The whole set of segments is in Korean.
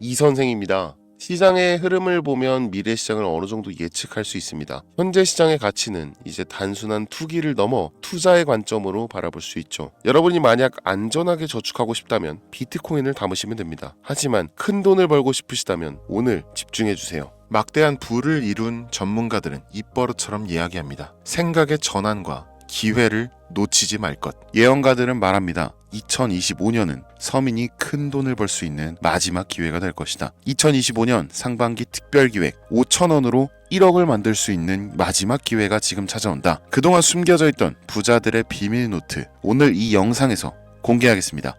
이 선생입니다. 시장의 흐름을 보면 미래 시장을 어느 정도 예측할 수 있습니다. 현재 시장의 가치는 이제 단순한 투기를 넘어 투자의 관점으로 바라볼 수 있죠. 여러분이 만약 안전하게 저축하고 싶다면 비트코인을 담으시면 됩니다. 하지만 큰 돈을 벌고 싶으시다면 오늘 집중해 주세요. 막대한 부를 이룬 전문가들은 입버릇처럼 이야기합니다. 생각의 전환과 기회를 놓치지 말 것. 예언가들은 말합니다. 2025년은 서민이 큰 돈을 벌 수 있는 마지막 기회가 될 것이다. 2025년 상반기 특별기획 5,000원으로 1억을 만들 수 있는 마지막 기회가 지금 찾아온다. 그동안 숨겨져 있던 부자들의 비밀 노트, 오늘 이 영상에서 공개하겠습니다.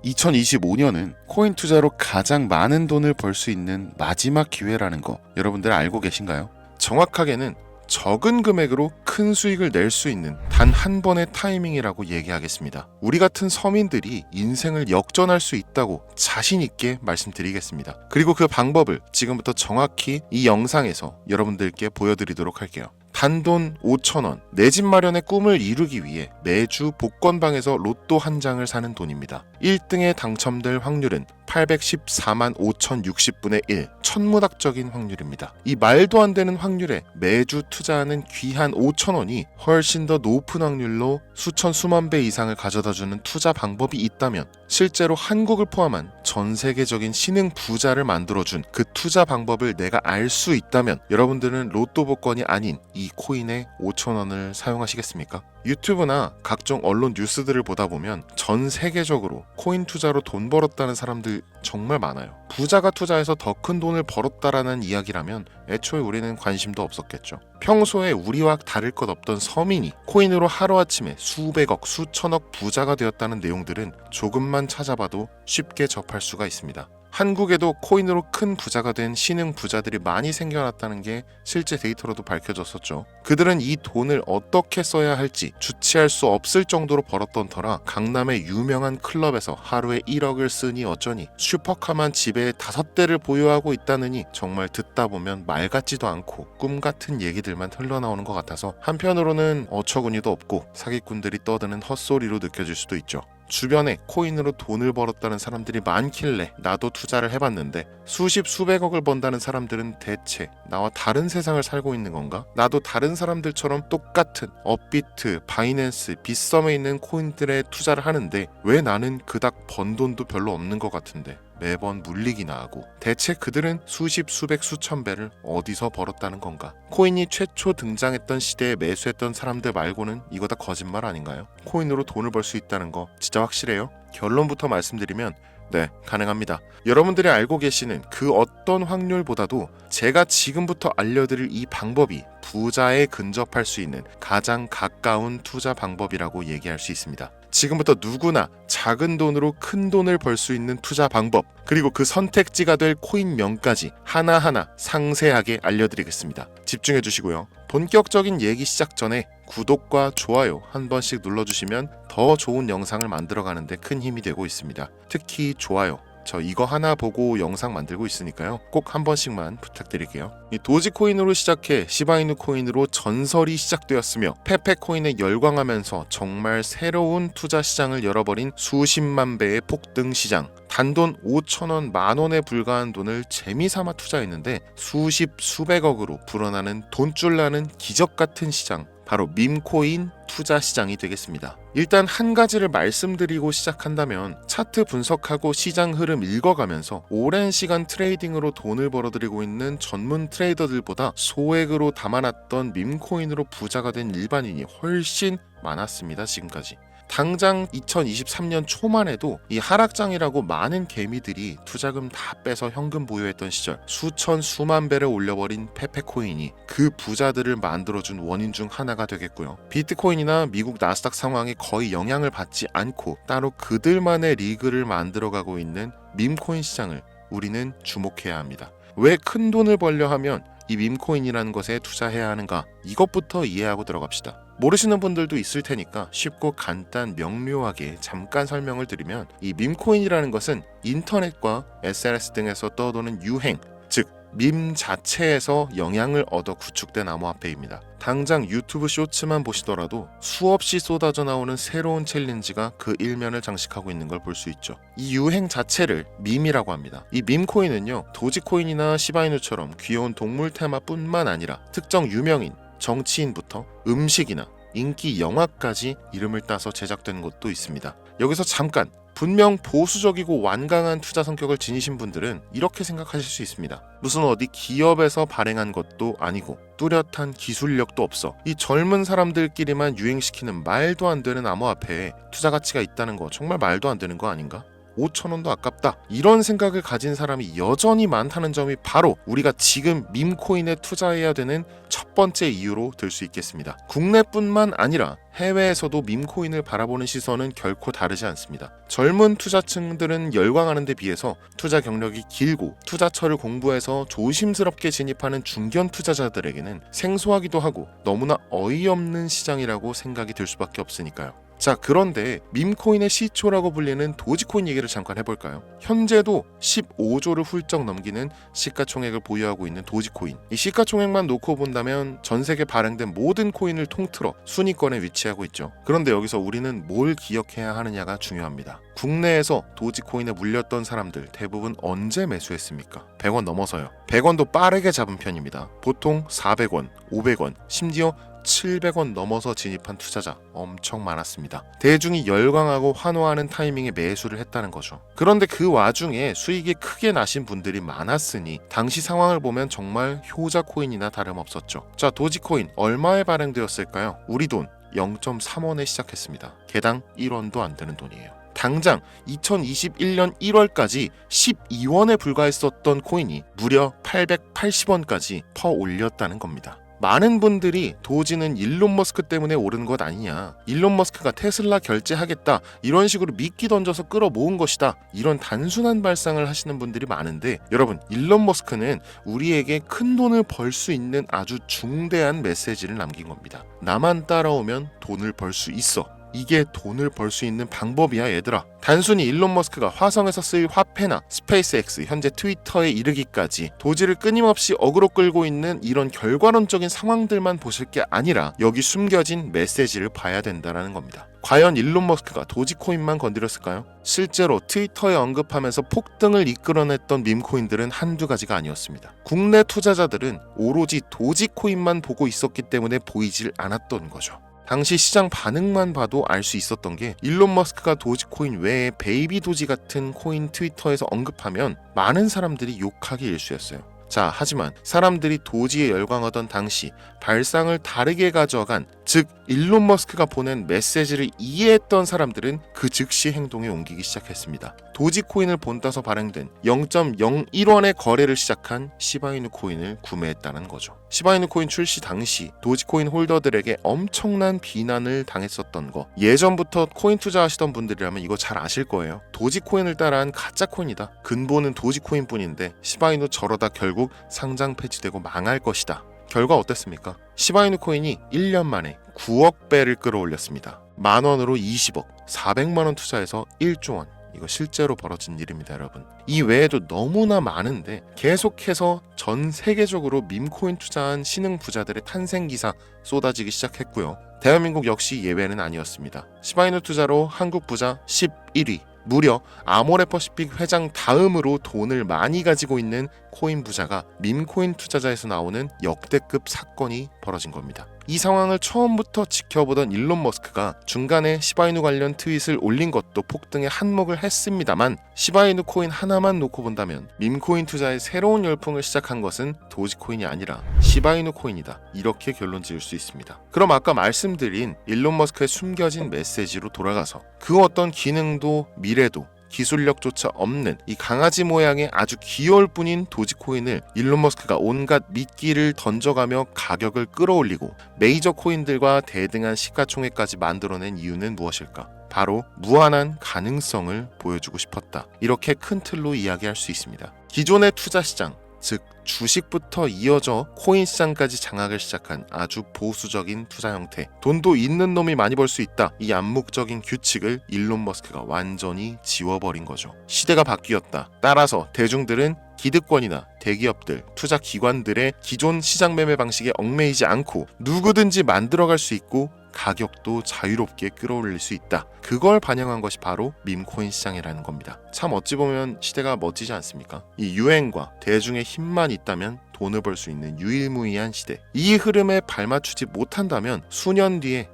(2025년은) 코인 투자로 가장 많은 돈을 벌 수 있는 마지막 기회라는 거 여러분들 알고 계신가요? 정확하게는 적은 금액으로 큰 수익을 낼 수 있는 단 한 번의 타이밍이라고 얘기하겠습니다. 우리 같은 서민들이 인생을 역전할 수 있다고 자신 있게 말씀드리겠습니다. 그리고 그 방법을 지금부터 정확히 이 영상에서 여러분들께 보여드리도록 할게요. 단돈 5,000원, 내 집 마련의 꿈을 이루기 위해 매주 복권방에서 로또 한 장을 사는 돈입니다. 1등에 당첨될 확률은 814만 5,060분의 1, 천문학적인 확률입니다. 이 말도 안 되는 확률에 매주 투자하는 귀한 5,000원이 훨씬 더 높은 확률로 수천 수만 배 이상을 가져다주는 투자 방법이 있다면, 실제로 한국을 포함한 전 세계적인 신흥 부자를 만들어준 그 투자 방법을 내가 알 수 있다면 여러분들은 로또 복권이 아닌 이 코인의 5,000원을 사용하시겠습니까? 유튜브나 각종 언론 뉴스들을 보다 보면 전 세계적으로 코인 투자로 돈 벌었다는 사람들 정말 많아요. 부자가 투자해서 더 큰 돈을 벌었다라는 이야기라면 애초에 우리는 관심도 없었겠죠. 평소에 우리와 다를 것 없던 서민이 코인으로 하루아침에 수백억, 수천억 부자가 되었다는 내용들은 조금만 찾아봐도 쉽게 접할 수가 있습니다. 한국에도 코인으로 큰 부자가 된 신흥 부자들이 많이 생겨났다는 게 실제 데이터로도 밝혀졌었죠. 그들은 이 돈을 어떻게 써야 할지 주체할 수 없을 정도로 벌었던 터라 강남의 유명한 클럽에서 하루에 1억을 쓰니 어쩌니, 슈퍼카만 집에 5대를 보유하고 있다느니 정말 듣다 보면 말 같지도 않고 꿈 같은 얘기들만 흘러나오는 것 같아서 한편으로는 어처구니도 없고 사기꾼들이 떠드는 헛소리로 느껴질 수도 있죠. 주변에 코인으로 돈을 벌었다는 사람들이 많길래 나도 투자를 해봤는데 수십 수백억을 번다는 사람들은 대체 나와 다른 세상을 살고 있는 건가? 나도 다른 사람들처럼 똑같은 업비트, 바이낸스, 빗썸에 있는 코인들에 투자를 하는데 왜 나는 그닥 번 돈도 별로 없는 것 같은데 매번 물리기나 하고, 대체 그들은 수십, 수백, 수천 배를 어디서 벌었다는 건가? 코인이 최초 등장했던 시대에 매수했던 사람들 말고는 이거 다 거짓말 아닌가요? 코인으로 돈을 벌 수 있다는 거 진짜 확실해요? 결론부터 말씀드리면 네, 가능합니다. 여러분들이 알고 계시는 그 어떤 확률보다도 제가 지금부터 알려드릴 이 방법이 부자에 근접할 수 있는 가장 가까운 투자 방법이라고 얘기할 수 있습니다. 지금부터 누구나 작은 돈으로 큰 돈을 벌 수 있는 투자 방법, 그리고 그 선택지가 될 코인명까지 하나하나 상세하게 알려드리겠습니다. 집중해 주시고요. 본격적인 얘기 시작 전에 구독과 좋아요 한 번씩 눌러주시면 더 좋은 영상을 만들어가는데 큰 힘이 되고 있습니다. 특히 좋아요, 저 이거 하나 보고 영상 만들고 있으니까요. 꼭 한 번씩만 부탁드릴게요. 이 도지코인으로 시작해 시바이누 코인으로 전설이 시작되었으며 페페코인에 열광하면서 정말 새로운 투자 시장을 열어버린 수십만 배의 폭등 시장. 단돈 5,000원, 만원에 불과한 돈을 재미삼아 투자했는데 수십, 수백억으로 불어나는 돈줄 나는 기적 같은 시장, 바로 밈코인 투자 시장이 되겠습니다. 일단 한 가지를 말씀드리고 시작한다면, 차트 분석하고 시장 흐름 읽어가면서 오랜 시간 트레이딩으로 돈을 벌어들이고 있는 전문 트레이더들보다 소액으로 담아놨던 밈코인으로 부자가 된 일반인이 훨씬 많았습니다. 지금까지. 당장 2023년 초만 해도 이 하락장이라고 많은 개미들이 투자금 다 빼서 현금 보유했던 시절, 수천 수만 배를 올려버린 페페코인이 그 부자들을 만들어준 원인 중 하나가 되겠고요. 비트코인이나 미국 나스닥 상황에 거의 영향을 받지 않고 따로 그들만의 리그를 만들어가고 있는 밈코인 시장을 우리는 주목해야 합니다. 왜 큰 돈을 벌려 하면 이 밈코인이라는 것에 투자해야 하는가? 이것부터 이해하고 들어갑시다. 모르시는 분들도 있을 테니까 쉽고 간단 명료하게 잠깐 설명을 드리면, 이 밈코인이라는 것은 인터넷과 SNS 등에서 떠도는 유행, 즉 밈 자체에서 영향을 얻어 구축된 암호화폐입니다. 당장 유튜브 쇼츠만 보시더라도 수없이 쏟아져 나오는 새로운 챌린지가 그 일면을 장식하고 있는 걸 볼 수 있죠. 이 유행 자체를 밈이라고 합니다. 이 밈코인은요, 도지코인이나 시바이누처럼 귀여운 동물 테마뿐만 아니라 특정 유명인, 정치인부터 음식이나 인기 영화까지 이름을 따서 제작된 것도 있습니다. 여기서 잠깐, 분명 보수적이고 완강한 투자 성격을 지니신 분들은 이렇게 생각하실 수 있습니다. 무슨 어디 기업에서 발행한 것도 아니고 뚜렷한 기술력도 없어 이 젊은 사람들끼리만 유행시키는 말도 안 되는 암호화폐에 투자 가치가 있다는 거 정말 말도 안 되는 거 아닌가? 5,000원도 아깝다. 이런 생각을 가진 사람이 여전히 많다는 점이 바로 우리가 지금 밈코인에 투자해야 되는 첫 번째 이유로 들 수 있겠습니다. 국내뿐만 아니라 해외에서도 밈코인을 바라보는 시선은 결코 다르지 않습니다. 젊은 투자층들은 열광하는 데 비해서 투자 경력이 길고 투자처를 공부해서 조심스럽게 진입하는 중견 투자자들에게는 생소하기도 하고 너무나 어이없는 시장이라고 생각이 들 수밖에 없으니까요. 자, 그런데 밈코인의 시초라고 불리는 도지코인 얘기를 잠깐 해볼까요? 현재도 15조를 훌쩍 넘기는 시가총액을 보유하고 있는 도지코인. 이 시가총액만 놓고 본다면 전 세계 발행된 모든 코인을 통틀어 순위권에 위치하고 있죠. 그런데 여기서 우리는 뭘 기억해야 하느냐가 중요합니다. 국내에서 도지코인에 물렸던 사람들 대부분 언제 매수했습니까? 100원 넘어서요. 100원도 빠르게 잡은 편입니다. 보통 400원, 500원, 심지어 700원 넘어서 진입한 투자자 엄청 많았습니다. 대중이 열광하고 환호하는 타이밍에 매수를 했다는 거죠. 그런데 그 와중에 수익이 크게 나신 분들이 많았으니 당시 상황을 보면 정말 효자 코인이나 다름없었죠. 자, 도지코인 얼마에 발행되었을까요? 우리 돈 0.3원에 시작했습니다. 개당 1원도 안 되는 돈이에요. 당장 2021년 1월까지 12원에 불과했었던 코인이 무려 880원까지 퍼 올렸다는 겁니다. 많은 분들이 도지는 일론 머스크 때문에 오른 것 아니냐, 일론 머스크가 테슬라 결제하겠다 이런 식으로 미끼 던져서 끌어모은 것이다, 이런 단순한 발상을 하시는 분들이 많은데, 여러분, 일론 머스크는 우리에게 큰 돈을 벌 수 있는 아주 중대한 메시지를 남긴 겁니다. 나만 따라오면 돈을 벌 수 있어. 이게 돈을 벌 수 있는 방법이야, 얘들아. 단순히 일론 머스크가 화성에서 쓰일 화폐나 스페이스X, 현재 트위터에 이르기까지 도지를 끊임없이 어그로 끌고 있는 이런 결과론적인 상황들만 보실 게 아니라 여기 숨겨진 메시지를 봐야 된다는 겁니다. 과연 일론 머스크가 도지코인만 건드렸을까요? 실제로 트위터에 언급하면서 폭등을 이끌어냈던 밈코인들은 한두 가지가 아니었습니다. 국내 투자자들은 오로지 도지코인만 보고 있었기 때문에 보이질 않았던 거죠. 당시 시장 반응만 봐도 알 수 있었던 게, 일론 머스크가 도지코인 외에 베이비 도지 같은 코인 트위터에서 언급하면 많은 사람들이 욕하기 일쑤였어요. 자, 하지만 사람들이 도지에 열광하던 당시 발상을 다르게 가져간, 즉 일론 머스크가 보낸 메시지를 이해했던 사람들은 그 즉시 행동에 옮기기 시작했습니다. 도지코인을 본따서 발행된 0.01원의 거래를 시작한 시바이누 코인을 구매했다는 거죠. 시바이누 코인 출시 당시 도지코인 홀더들에게 엄청난 비난을 당했었던 거, 예전부터 코인 투자하시던 분들이라면 이거 잘 아실 거예요. 도지코인을 따라한 가짜 코인이다. 근본은 도지코인 뿐인데 시바이누 저러다 결국 상장 폐지되고 망할 것이다. 결과 어땠습니까? 시바이누 코인이 1년 만에 9억 배를 끌어올렸습니다. 만원으로 20억, 400만원 투자해서 1조 원. 이거 실제로 벌어진 일입니다, 여러분. 이 외에도 너무나 많은데 계속해서 전 세계적으로 밈코인 투자한 신흥 부자들의 탄생 기사 쏟아지기 시작했고요. 대한민국 역시 예외는 아니었습니다. 시바이누 투자로 한국 부자 11위, 무려 아모레퍼시픽 회장 다음으로 돈을 많이 가지고 있는 코인 부자가 밈코인 투자자에서 나오는 역대급 사건이 벌어진 겁니다. 이 상황을 처음부터 지켜보던 일론 머스크가 중간에 시바이누 관련 트윗을 올린 것도 폭등에 한몫을 했습니다만, 시바이누 코인 하나만 놓고 본다면 밈코인 투자의 새로운 열풍을 시작한 것은 도지코인이 아니라 시바이누 코인이다, 이렇게 결론 지을 수 있습니다. 그럼 아까 말씀드린 일론 머스크의 숨겨진 메시지로 돌아가서 그 어떤 기능도 미래도 기술력조차 없는 이 강아지 모양의 아주 귀여울 뿐인 도지코인을 일론 머스크가 온갖 미끼를 던져가며 가격을 끌어올리고 메이저 코인들과 대등한 시가총액까지 만들어낸 이유는 무엇일까? 바로 무한한 가능성을 보여주고 싶었다. 이렇게 큰 틀로 이야기할 수 있습니다. 기존의 투자 시장, 즉 주식부터 이어져 코인 시장까지 장악을 시작한 아주 보수적인 투자 형태, 돈도 있는 놈이 많이 벌 수 있다, 이 암묵적인 규칙을 일론 머스크가 완전히 지워버린 거죠. 시대가 바뀌었다. 따라서 대중들은 기득권이나 대기업들, 투자 기관들의 기존 시장 매매 방식에 얽매이지 않고 누구든지 만들어갈 수 있고 가격도 자유롭게 끌어올릴 수 있다. 그걸 반영한 것이 바로 밈코인 시장이라는 겁니다. 참 어찌 보면 시대가 멋지지 않습니까? 이 유행과 대중의 힘만 있다면 돈을 벌 수 있는 유일무이한 시대. 이 흐름에 발맞추지 못한다면 수년 뒤에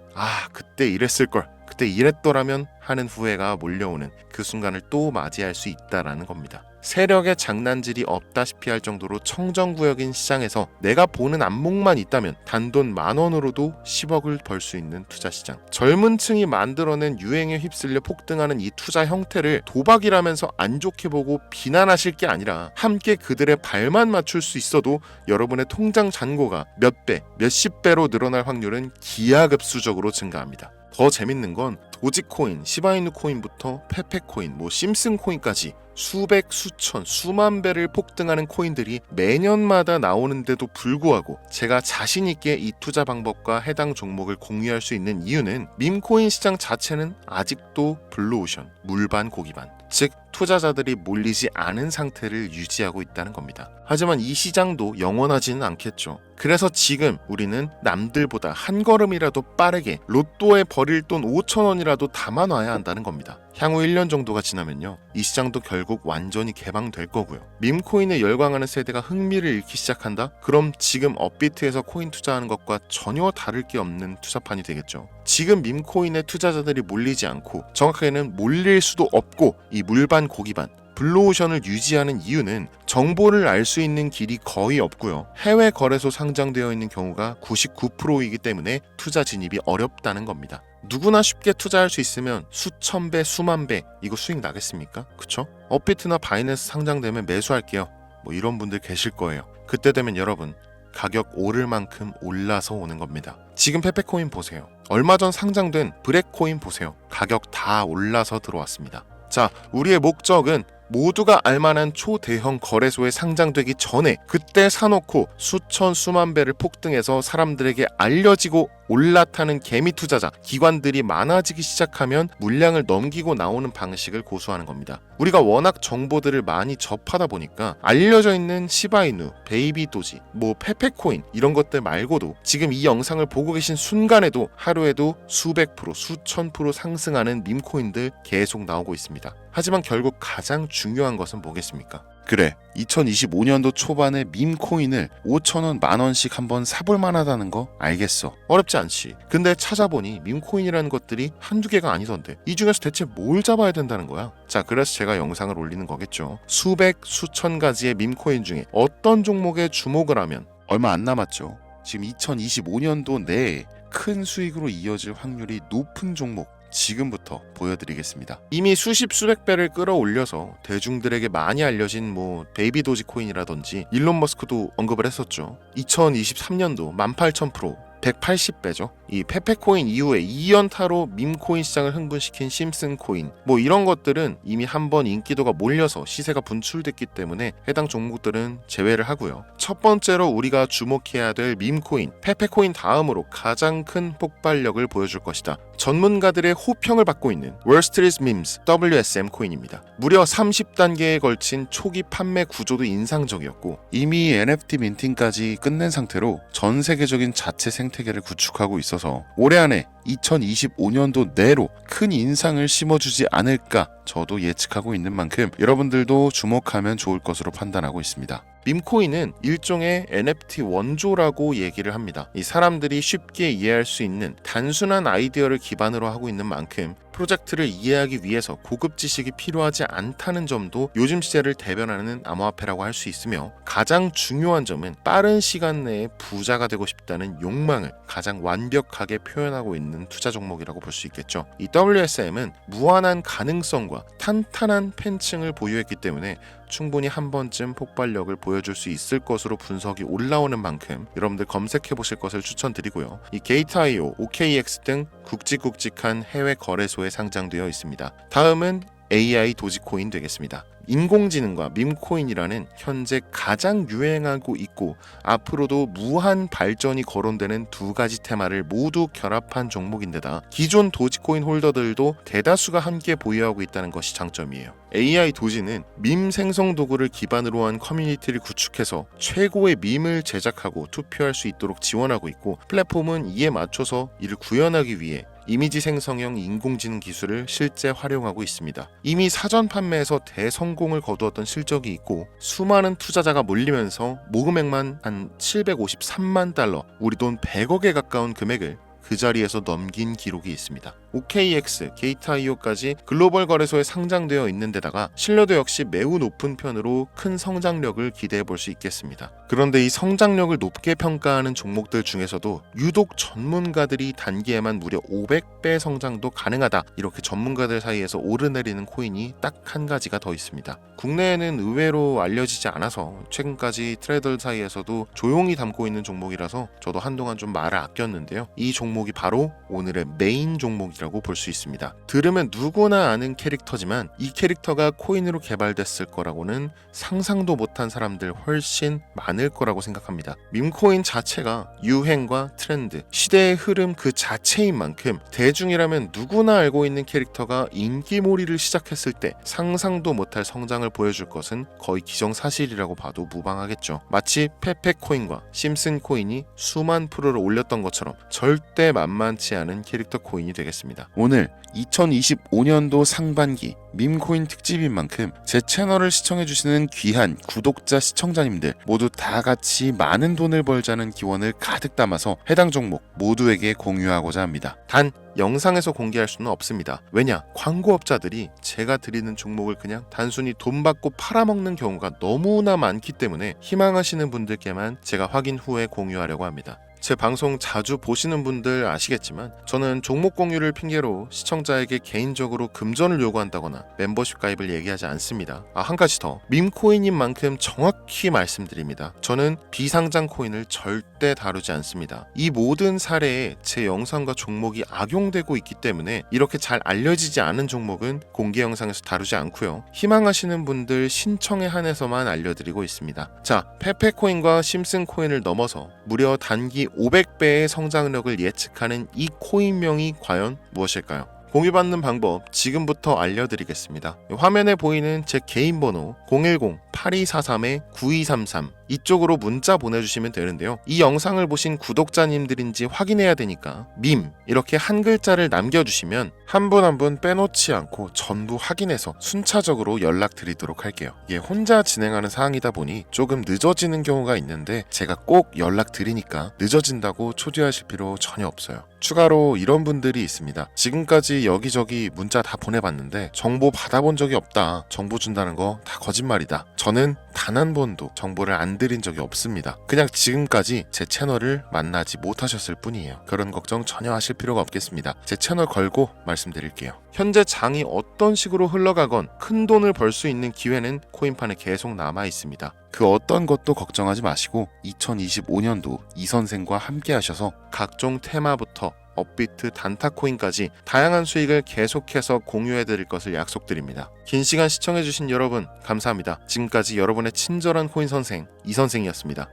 그때 이랬을걸, 그때 이랬더라면 하는 후회가 몰려오는 그 순간을 또 맞이할 수 있다라는 겁니다. 세력의 장난질이 없다시피 할 정도로 청정구역인 시장에서 내가 보는 안목만 있다면 단돈 10,000원으로도 10억을 벌 수 있는 투자 시장. 젊은 층이 만들어낸 유행에 휩쓸려 폭등하는 이 투자 형태를 도박이라면서 안 좋게 보고 비난하실 게 아니라 함께 그들의 발만 맞출 수 있어도 여러분의 통장 잔고가 몇 배, 몇십 배로 늘어날 확률은 기하급수적으로 증가합니다. 더 재밌는 건 도지코인, 시바이누 코인부터 페페코인, 심슨 코인까지 수백, 수천, 수만 배를 폭등하는 코인들이 매년마다 나오는데도 불구하고 제가 자신 있게 이 투자 방법과 해당 종목을 공유할 수 있는 이유는 밈코인 시장 자체는 아직도 블루오션, 물반 고기반, 즉 투자자들이 몰리지 않은 상태를 유지하고 있다는 겁니다. 하지만 이 시장도 영원하지는 않겠죠. 그래서 지금 우리는 남들보다 한 걸음이라도 빠르게 로또에 버릴 돈 5,000원이라도 담아놔야 한다는 겁니다. 향후 1년 정도가 지나면요, 이 시장도 결국 완전히 개방될 거고요. 밈코인에 열광하는 세대가 흥미를 잃기 시작한다? 그럼 지금 업비트에서 코인 투자하는 것과 전혀 다를 게 없는 투자판이 되겠죠. 지금 밈코인에 투자자들이 몰리지 않고, 정확하게는 몰릴 수도 없고, 이 물반 고기반 블루오션을 유지하는 이유는 정보를 알 수 있는 길이 거의 없고요. 해외 거래소 상장되어 있는 경우가 99%이기 때문에 투자 진입이 어렵다는 겁니다. 누구나 쉽게 투자할 수 있으면 수천 배, 수만 배 이거 수익 나겠습니까? 그쵸? 업비트나 바이낸스 상장되면 매수할게요. 이런 분들 계실 거예요. 그때 되면 여러분, 가격 오를 만큼 올라서 오는 겁니다. 지금 페페코인 보세요. 얼마 전 상장된 브렉코인 보세요. 가격 다 올라서 들어왔습니다. 자, 우리의 목적은 모두가 알만한 초대형 거래소에 상장되기 전에 그때 사놓고 수천 수만 배를 폭등해서 사람들에게 알려지고 올라타는 개미 투자자, 기관들이 많아지기 시작하면 물량을 넘기고 나오는 방식을 고수하는 겁니다. 우리가 워낙 정보들을 많이 접하다 보니까 알려져 있는 시바이누, 베이비도지, 페페코인 이런 것들 말고도 지금 이 영상을 보고 계신 순간에도 하루에도 수백 프로, 수천 프로 상승하는 밈코인들 계속 나오고 있습니다. 하지만 결국 가장 중요한 것은 뭐겠습니까? 그래, 2025년도 초반에 밈코인을 5,000원, 10,000원씩 한번 사볼 만하다는 거 알겠어. 어렵지 않지. 근데 찾아보니 밈코인이라는 것들이 한두 개가 아니던데 이 중에서 대체 뭘 잡아야 된다는 거야? 자, 그래서 제가 영상을 올리는 거겠죠. 수백, 수천 가지의 밈코인 중에 어떤 종목에 주목을 하면 얼마 안 남았죠. 지금 2025년도 내에 큰 수익으로 이어질 확률이 높은 종목 지금부터 보여드리겠습니다. 이미 수십 수백 배를 끌어올려서 대중들에게 많이 알려진 베이비 도지 코인이라든지 일론 머스크도 언급을 했었죠. 2023년도 18,000%, 180배죠. 이 페페코인 이후에 2연타로 밈코인 시장을 흥분시킨 심슨 코인 이런 것들은 이미 한번 인기도가 몰려서 시세가 분출됐기 때문에 해당 종목들은 제외를 하고요. 첫 번째로 우리가 주목해야 될 밈코인, 페페코인 다음으로 가장 큰 폭발력을 보여줄 것이다. 전문가들의 호평을 받고 있는 월스트리트 밈스 WSM 코인입니다. 무려 30단계에 걸친 초기 판매 구조도 인상적이었고 이미 NFT 민팅까지 끝낸 상태로 전 세계적인 자체 생태계를 구축하고 있어서 올해 안에 2025년도 내로 큰 인상을 심어주지 않을까 저도 예측하고 있는 만큼 여러분들도 주목하면 좋을 것으로 판단하고 있습니다. 밈코인은 일종의 NFT 원조라고 얘기를 합니다. 이 사람들이 쉽게 이해할 수 있는 단순한 아이디어를 기반으로 하고 있는 만큼 프로젝트를 이해하기 위해서 고급 지식이 필요하지 않다는 점도 요즘 시대를 대변하는 암호화폐라고 할 수 있으며, 가장 중요한 점은 빠른 시간 내에 부자가 되고 싶다는 욕망을 가장 완벽하게 표현하고 있는 투자 종목이라고 볼 수 있겠죠. 이 WSM은 무한한 가능성과 탄탄한 팬층을 보유했기 때문에 충분히 한 번쯤 폭발력을 보여줄 수 있을 것으로 분석이 올라오는 만큼 여러분들 검색해 보실 것을 추천드리고요. 이 게이트.io, OKX 등 굵직굵직한 해외 거래소에 상장되어 있습니다. 다음은 AI 도지코인 되겠습니다. 인공지능과 밈코인이라는 현재 가장 유행하고 있고 앞으로도 무한 발전이 거론되는 두 가지 테마를 모두 결합한 종목인데다 기존 도지코인 홀더들도 대다수가 함께 보유하고 있다는 것이 장점이에요. AI 도지는 밈 생성 도구를 기반으로 한 커뮤니티를 구축해서 최고의 밈을 제작하고 투표할 수 있도록 지원하고 있고 플랫폼은 이에 맞춰서 이를 구현하기 위해 이미지 생성형 인공지능 기술을 실제 활용하고 있습니다. 이미 사전 판매에서 대성공을 거두었던 실적이 있고 수많은 투자자가 몰리면서 모금액만 한 753만 달러, 우리 돈 100억에 가까운 금액을 그 자리에서 넘긴 기록이 있습니다. OKX, 게이트.io까지 글로벌 거래소에 상장되어 있는 데다가 신뢰도 역시 매우 높은 편으로 큰 성장력을 기대해 볼 수 있겠습니다. 그런데 이 성장력을 높게 평가하는 종목들 중에서도 유독 전문가들이 단기에만 무려 500배 성장도 가능하다, 이렇게 전문가들 사이에서 오르내리는 코인이 딱 한 가지가 더 있습니다. 국내에는 의외로 알려지지 않아서 최근까지 트레이더 사이에서도 조용히 담고 있는 종목이라서 저도 한동안 좀 말을 아꼈는데요. 이 종목이 바로 오늘의 메인 종목이라고 볼 수 있습니다. 들으면 누구나 아는 캐릭터지만 이 캐릭터가 코인으로 개발됐을 거라고는 상상도 못한 사람들 훨씬 많을 거라고 생각합니다. 밈코인 자체가 유행과 트렌드, 시대의 흐름 그 자체인 만큼 대중이라면 누구나 알고 있는 캐릭터가 인기몰이를 시작했을 때 상상도 못할 성장을 보여줄 것은 거의 기정사실이라고 봐도 무방하겠죠. 마치 페페코인과 심슨코인이 수만 프로를 올렸던 것처럼 절대 만만치 않은 캐릭터 코인이 되겠습니다. 오늘 2025년도 상반기 밈코인 특집인 만큼 제 채널을 시청해주시는 귀한 구독자 시청자님들 모두 다 같이 많은 돈을 벌자는 기원을 가득 담아서 해당 종목 모두에게 공유하고자 합니다. 단 영상에서 공개할 수는 없습니다. 왜냐? 광고업자들이 제가 드리는 종목을 그냥 단순히 돈 받고 팔아먹는 경우가 너무나 많기 때문에 희망하시는 분들께만 제가 확인 후에 공유하려고 합니다. 제 방송 자주 보시는 분들 아시겠지만 저는 종목 공유를 핑계로 시청자에게 개인적으로 금전을 요구한다거나 멤버십 가입을 얘기하지 않습니다. 한 가지 더, 밈코인인 만큼 정확히 말씀드립니다. 저는 비상장 코인을 절대 다루지 않습니다. 이 모든 사례에 제 영상과 종목이 악용되고 있기 때문에 이렇게 잘 알려지지 않은 종목은 공개 영상에서 다루지 않고요. 희망하시는 분들 신청에 한해서만 알려드리고 있습니다. 자, 페페코인과 심슨코인을 넘어서 무려 단기 500배의 성장력을 예측하는 이 코인명이 과연 무엇일까요? 공유받는 방법 지금부터 알려드리겠습니다. 화면에 보이는 제 개인 번호 010-8243-9233 이쪽으로 문자 보내주시면 되는데요. 이 영상을 보신 구독자님들인지 확인해야 되니까 밈 이렇게 한 글자를 남겨주시면 한 분 한 분 빼놓지 않고 전부 확인해서 순차적으로 연락드리도록 할게요. 이게 혼자 진행하는 사항이다 보니 조금 늦어지는 경우가 있는데 제가 꼭 연락드리니까 늦어진다고 초조하실 필요 전혀 없어요. 추가로 이런 분들이 있습니다. 지금까지 여기저기 문자 다 보내봤는데 정보 받아본 적이 없다. 정보 준다는 거 다 거짓말이다. 저는 단 한 번도 정보를 안 드린 적이 없습니다. 그냥 지금까지 제 채널을 만나지 못하셨을 뿐이에요. 그런 걱정 전혀 하실 필요가 없겠습니다. 제 채널 걸고 말씀드릴게요. 현재 장이 어떤 식으로 흘러가건 큰 돈을 벌 수 있는 기회는 코인판에 계속 남아 있습니다. 그 어떤 것도 걱정하지 마시고 2025년도 이 선생과 함께 하셔서 각종 테마부터 업비트, 단타코인까지 다양한 수익을 계속해서 공유해드릴 것을 약속드립니다. 긴 시간 시청해주신 여러분 감사합니다. 지금까지 여러분의 친절한 코인 선생 이선생이었습니다.